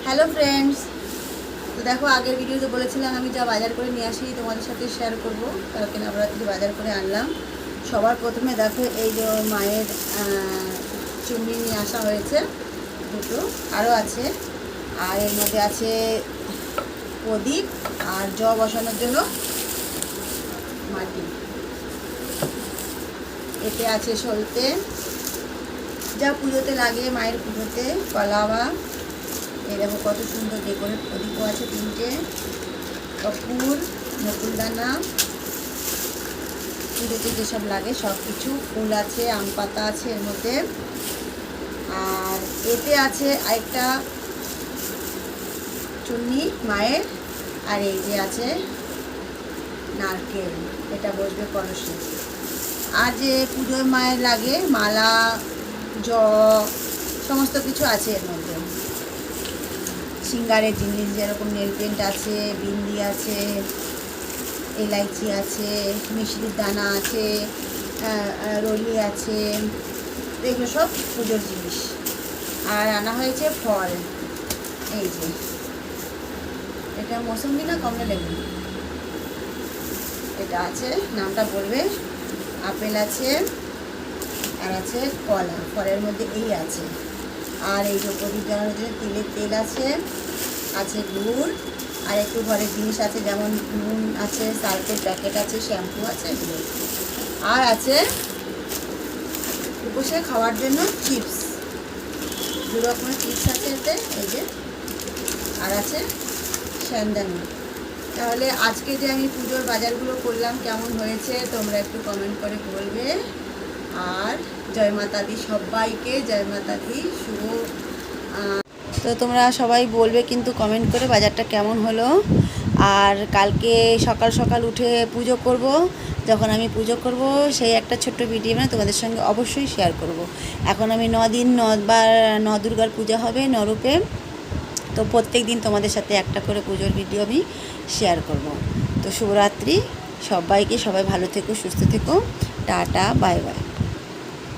Hello friends, তো দেখো আগের ভিডিওতে বলেছিলাম আমি যা বাজার করে নিয়ে আসি তোমাদের সাথে শেয়ার করব। কালকে নবরাত্রি বাজার করে আনলাম। সবার প্রথমে দেখো এই যে মায়ের চুন্নি নিয়ে আসা হয়েছে দুটো, আরও আছে। আর এর মধ্যে আছে প্রদীপ আর জল বসানোর জন্য মাটি। এতে আছে সলতে, যা পুজোতে লাগে মায়ের পুজোতে, কলাবা। এই দেখো কত সুন্দর ডেকোরেট প্রদীপও আছে তিনটে, কর্পূর, নকুলদানা, পুজোতে যেসব লাগে সব কিছু, ফুল আছে, আম পাতা আছে এর মধ্যে। আর এতে আছে আরেকটা চুন্নি মায়ের, আর এই যে আছে নারকেল, এটা বসবে কলসে। আর যে পুজোয় মায়ের লাগে মালা, সমস্ত কিছু আছে এর মধ্যে। সিঙ্গারের জিনিস যেরকম নেল পেন্ট আছে, বিন্দি আছে, এলাইচি আছে, মিষ্টির দানা আছে, রলি আছে, এগুলো সব পুজোর জিনিস। আর আনা হয়েছে ফল, এই যে এটা মৌসুমি না কমলা লেবু, এটা আছে, নামটা বলবে। আপেল আছে, আর আছে কলা, ফলের মধ্যে এই আছে। আর এই যে প্রদীপ জ্বালানোর জন্য তিলের তেল আছে, আছে গুড়, আর একটু ঘরের জিনিস আছে, যেমন নুন আছে, সার্ফের প্যাকেট আছে, শ্যাম্পু আছে, এগুলো। আর আছে উপসে খাওয়ার জন্য চিপস, দু রকমের চিপস আছে এতে, এই যে। আর আছে স্যান্দানি। তাহলে আজকে যে আমি পুজোর বাজারগুলো করলাম কেমন হয়েছে তোমরা একটু কমেন্ট করে বলবে। আর জয় মাতা দি, সবাইকে জয় মাতা দি, শুভ। তো তোমরা সবাই বলবে কিন্তু কমেন্ট করে বাজারটা কেমন হলো। আর কালকে সকাল সকাল উঠে পুজো করব, যখন আমি পুজো করব সেই একটা ছোট্ট ভিডিও মানে তোমাদের সঙ্গে অবশ্যই শেয়ার করব। এখন আমি 9 দিন 9 দুর্গার পূজা হবে নরূপে, তো প্রত্যেক দিন তোমাদের সাথে একটা করে পুজোর ভিডিও আমি শেয়ার করব। তো শুভরাত্রি সবাইকে, সবাই ভালো থেকো, সুস্থ থেকো, টাটা, বাই বাই।